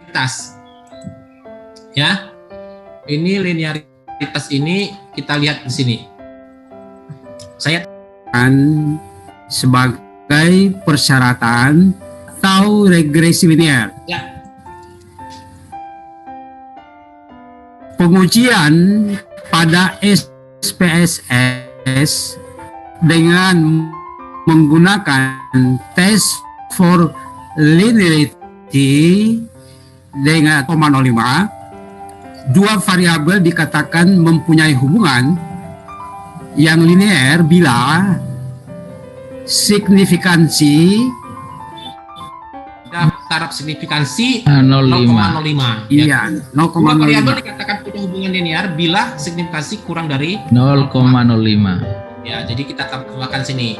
linearitas. Ya. Ini linearitas ini kita lihat di sini. Saya sebagai persyaratan atau regresi linear. Ya. Pengujian pada SPSS dengan menggunakan test for linearity dengan 0,05, dua variabel dikatakan mempunyai hubungan yang linear bila signifikansi taraf signifikansi 0,05. Ya. Iya, Dua variabel 0,05. dikatakan punya hubungan linear bila signifikansi kurang dari 0,05. Ya, jadi kita tambahkan sini.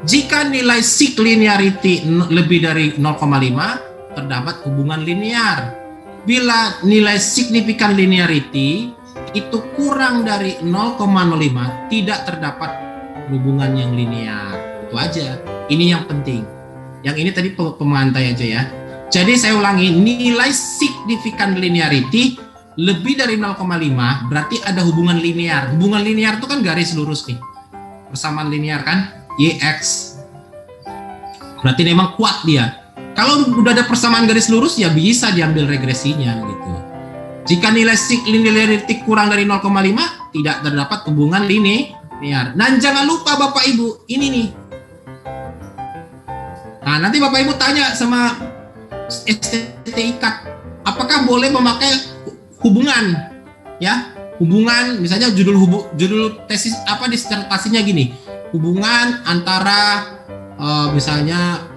Jika nilai sig linearity lebih dari 0,5 terdapat hubungan linear. Bila nilai signifikan linearity itu kurang dari 0,05 tidak terdapat hubungan yang linear. Itu aja. Ini yang penting. Yang ini tadi pemantai aja ya. Jadi saya ulangi, nilai signifikan linearity lebih dari 0,5 berarti ada hubungan linear. Hubungan linear itu kan garis lurus nih. Persamaan linear kan, YX. Berarti memang kuat dia. Kalau udah ada persamaan garis lurus ya bisa diambil regresinya gitu. Jika nilai sig linearity kurang dari 0,5 tidak terdapat hubungan linear. Dan jangan lupa Bapak Ibu, ini nih. Nah, nanti Bapak Ibu tanya sama STTIK, apakah boleh memakai hubungan? Ya, hubungan misalnya judul tesis apa disertasinya gini. Hubungan antara misalnya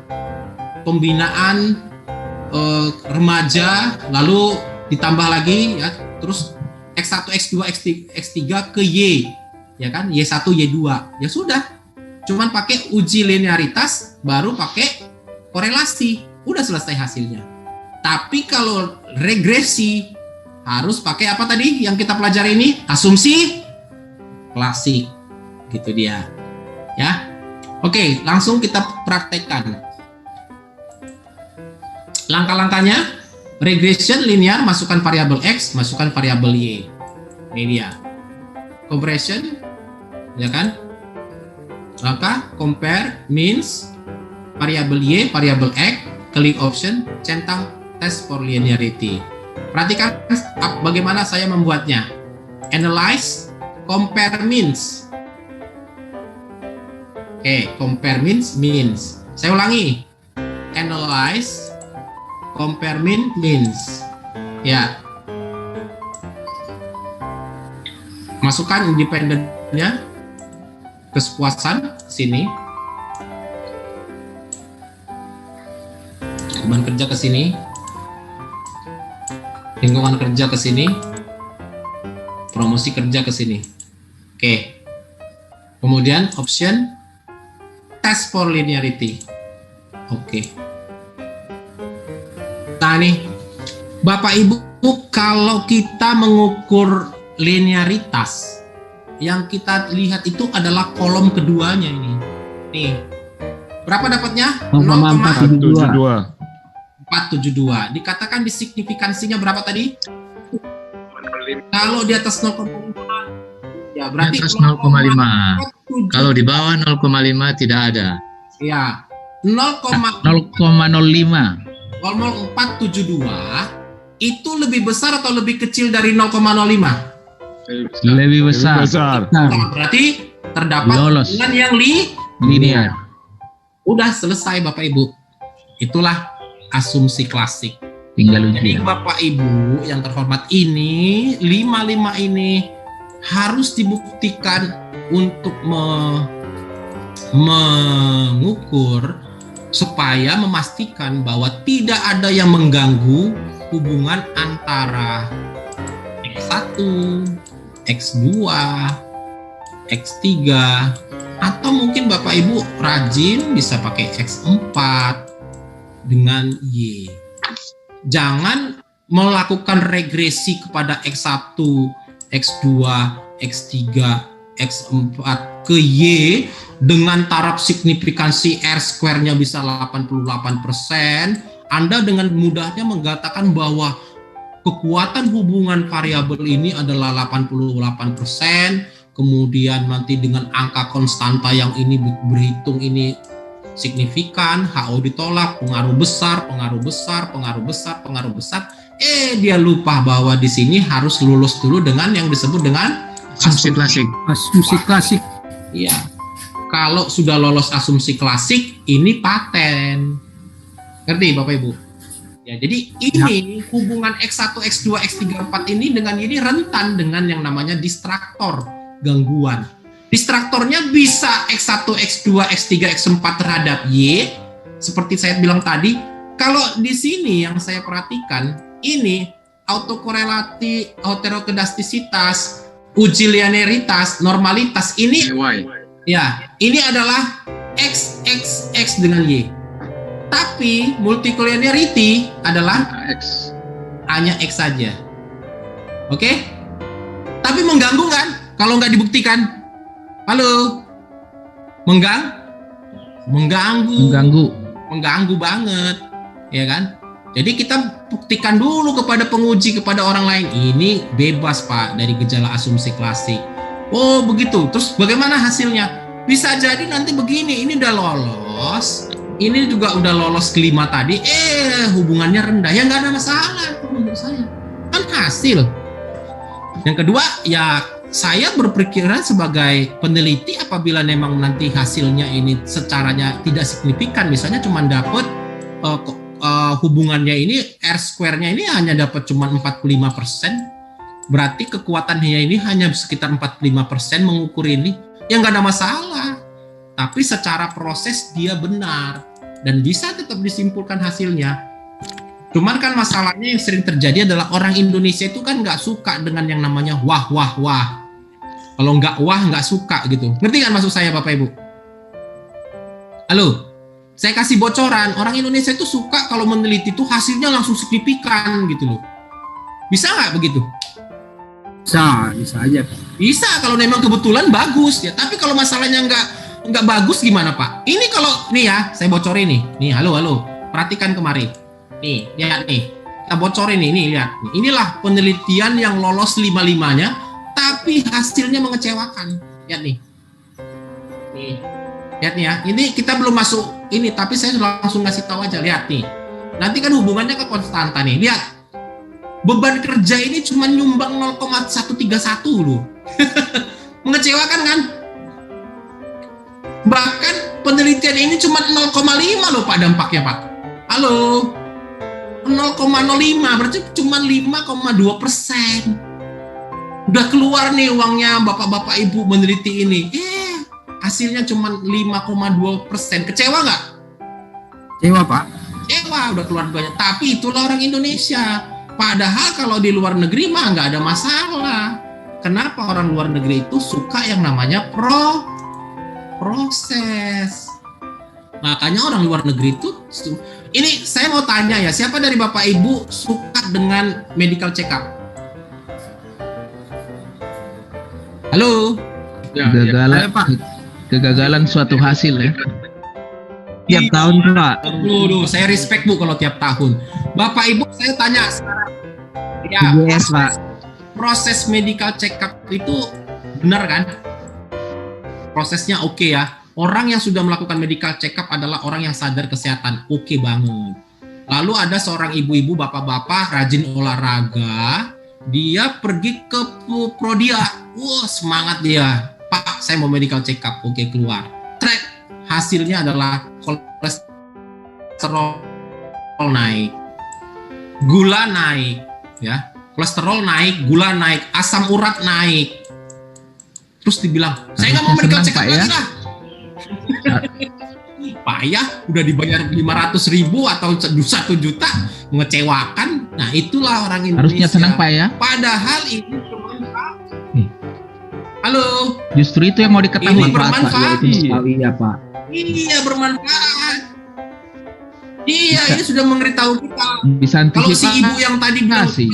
pembinaan remaja lalu ditambah lagi ya terus X1, X2, X3 ke Y ya kan Y1, Y2 ya sudah cuman pakai uji linearitas baru pakai korelasi udah selesai hasilnya. Tapi kalau regresi harus pakai apa tadi yang kita pelajari ini asumsi klasik gitu dia ya. Oke, langsung kita praktekkan. Langkah-langkahnya, regression linear, masukkan variabel X, masukkan variabel Y. Ini dia. Comparison, ya kan? Maka compare means variabel Y, variabel X, klik option, centang test for linearity. Perhatikan bagaimana saya membuatnya. Analyze, compare means. Oke, compare means. Saya ulangi. Analyze, compare means. Ya. Masukkan independennya kesepuasan sini. Beban kerja ke sini. Lingkungan kerja ke sini. Promosi kerja ke sini. Oke. Kemudian option test for linearity. Oke. Nah nih, Bapak Ibu, kalau kita mengukur linearitas, yang kita lihat itu adalah kolom keduanya ini. Nih, berapa dapatnya? 0,472. Dikatakan di signifikansinya berapa tadi? Kalau di atas 0,5, ya berarti di atas 0,5. Kalau di bawah 0,5 tidak ada. Ya, 0,05. 0,472 itu lebih besar atau lebih kecil dari 0,05? Lebih besar. Nah, berarti terdapat lolos hubungan yang linear. Udah selesai Bapak Ibu. Itulah asumsi klasik. Tinggal Jadi ujian. Bapak Ibu yang terhormat ini 55 ini harus dibuktikan untuk mengukur supaya memastikan bahwa tidak ada yang mengganggu hubungan antara X1, X2, X3, atau mungkin Bapak Ibu rajin bisa pakai X4 dengan Y. Jangan melakukan regresi kepada X1, X2, X3, X4 ke Y dengan taraf signifikansi R square-nya bisa 88%, Anda dengan mudahnya mengatakan bahwa kekuatan hubungan variabel ini adalah 88%, kemudian nanti dengan angka konstanta yang ini berhitung ini signifikan, HO ditolak, pengaruh besar, pengaruh besar, pengaruh besar, pengaruh besar. Dia lupa bahwa di sini harus lulus dulu dengan yang disebut dengan Asumsi klasik. Asumsi klasik. Iya. Kalau sudah lolos asumsi klasik, ini paten. Ngerti Bapak Ibu? Ya, jadi ini hubungan X1, X2, X3, X4 ini dengan ini rentan dengan yang namanya distraktor, gangguan. Distraktornya bisa X1, X2, X3, X4 terhadap Y. Seperti saya bilang tadi, kalau di sini yang saya perhatikan, ini autokorelati, heterokedastisitas, uji linearitas, normalitas, ini ya, ini adalah X, X, X dengan Y. Tapi multicollinearity adalah X. hanya X saja. Oke? Tapi mengganggu kan? Kalau nggak dibuktikan? Halo? Mengganggu banget. Ya kan? Jadi kita buktikan dulu kepada penguji, kepada orang lain. Ini bebas Pak dari gejala asumsi klasik. Oh begitu. Terus bagaimana hasilnya? Bisa jadi nanti begini, ini udah lolos. Ini juga udah lolos kelima tadi, hubungannya rendah, ya nggak ada masalah menurut saya, kan hasil. Yang kedua, ya saya berpikiran sebagai peneliti apabila memang nanti hasilnya ini secaranya tidak signifikan, misalnya cuma dapat hubungannya ini R square-nya ini hanya dapat cuma 45%, berarti kekuatannya ini hanya sekitar 45% mengukur ini, ya nggak ada masalah. Tapi secara proses dia benar dan bisa tetap disimpulkan hasilnya. Cuman kan masalahnya yang sering terjadi adalah orang Indonesia itu kan nggak suka dengan yang namanya wah. Kalau nggak wah nggak suka gitu. Ngerti kan maksud saya Bapak Ibu? Halo, saya kasih bocoran. Orang Indonesia itu suka kalau meneliti itu hasilnya langsung signifikan gitu loh. Bisa nggak begitu? Bisa aja. Bisa kalau memang kebetulan bagus ya. Tapi kalau masalahnya nggak bagus gimana Pak? Ini kalau nih ya, saya bocorin nih. Halo, perhatikan kemari. Nih, lihat nih. Kita bocorin nih, lihat. Inilah penelitian yang lolos 5-5-nya, tapi hasilnya mengecewakan. Lihat nih. Nih, lihat nih ya. Ini kita belum masuk ini, tapi saya langsung ngasih tahu aja. Lihat nih. Nanti kan hubungannya ke konstanta nih. Lihat. Beban kerja ini cuma nyumbang 0,131 loh. Mengecewakan kan? Bahkan penelitian ini cuma 0,5 loh Pak dampaknya Pak. Halo, 0,05 berarti cuma 5,2%. Udah keluar nih uangnya Bapak-bapak Ibu meneliti ini. Hasilnya cuma 5,2%. Kecewa nggak? Kecewa Pak. Kecewa, udah keluar banyak. tapi itulah orang Indonesia. Padahal kalau di luar negeri mah nggak ada masalah. Kenapa orang luar negeri itu suka yang namanya proses? Makanya orang luar negeri itu, ini saya mau tanya ya, siapa dari Bapak Ibu suka dengan medical check up? Halo? Kegagalan suatu hasil ya. Tiap tahun Pak. Saya respect Bu kalau tiap tahun. Bapak Ibu saya tanya sekarang. Ya, yes, Pak. Proses medical check up itu benar kan? Prosesnya oke ya. Orang yang sudah melakukan medical check up adalah orang yang sadar kesehatan. Oke banget. Lalu ada seorang ibu-ibu, bapak-bapak rajin olahraga. Dia pergi ke Prodia. Wah, semangat dia. Pak, saya mau medical check up. Oke, keluar. Track. Hasilnya adalah kolesterol naik. Gula naik. Ya. Kolesterol naik, gula naik, asam urat naik. Terus dibilang, saya nggak mau medical check up lagi lah. Payah, udah dibayar 500.000 atau 1 juta, mengecewakan. Nah itulah orang Indonesia. Harusnya senang Pak ya. Padahal ini bermanfaat. Halo. Justru itu yang mau diketahui Ini Pak. bermanfaat. Iya Pak. Iya bermanfaat. Iya ini sudah memberitahu kita. Bisa Kalau si ibu yang tadi bilang sih,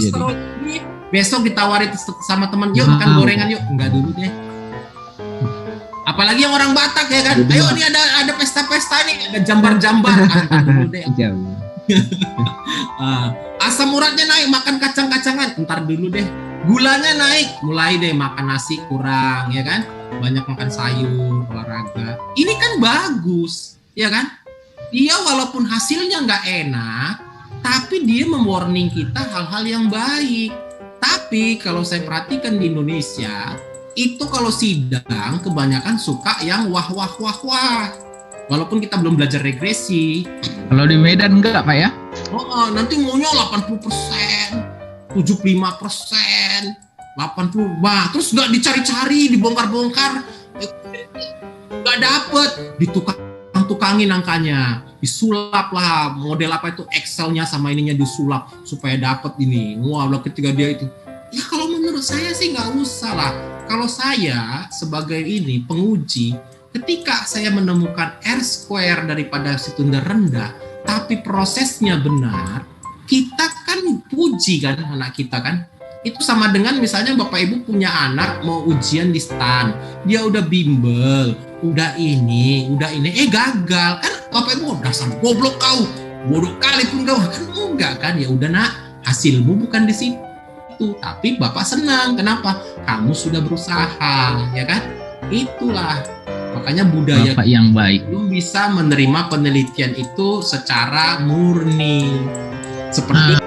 besok ditawarin sama teman, yuk makan gorengan yuk, enggak dulu deh. Apalagi yang orang Batak ya kan, ayo ini ada pesta-pesta nih, ada jambar-jambar, dulu deh. Asam uratnya naik, makan kacang-kacangan, ntar dulu deh. Gulanya naik, mulai deh makan nasi kurang, ya kan? Banyak makan sayur, olahraga. Ini kan bagus, ya kan? Dia walaupun hasilnya nggak enak, tapi dia mewarning kita hal-hal yang baik. Tapi kalau saya perhatikan di Indonesia, itu kalau sidang kebanyakan suka yang wah wah wah wah. Walaupun kita belum belajar regresi. Kalau di Medan enggak Pak ya? Nanti maunya 80%, 75%, 80%. Bah, terus nggak dicari-cari, dibongkar-bongkar, nggak dapet, ditukang-tukangin angkanya, disulap lah, model apa itu Excel-nya sama ininya disulap supaya dapet ini. Wah, ketika dia itu, ya kalau menurut saya sih nggak usah lah. Kalau saya sebagai ini penguji, ketika saya menemukan R² daripada situnder rendah, tapi prosesnya benar, kita kan puji kan anak kita kan. Itu sama dengan misalnya Bapak Ibu punya anak mau ujian di STAN, dia udah bimbel, udah ini, gagal kan. Bapak Ibu dasar goblok kau, bodoh kali pun kau, kan enggak kan. Ya udah nak, hasilmu bukan di situ, tapi Bapak senang. Kenapa? Kamu sudah berusaha, ya kan? Itulah makanya budaya Bapak yang baik. belum bisa menerima penelitian itu secara murni seperti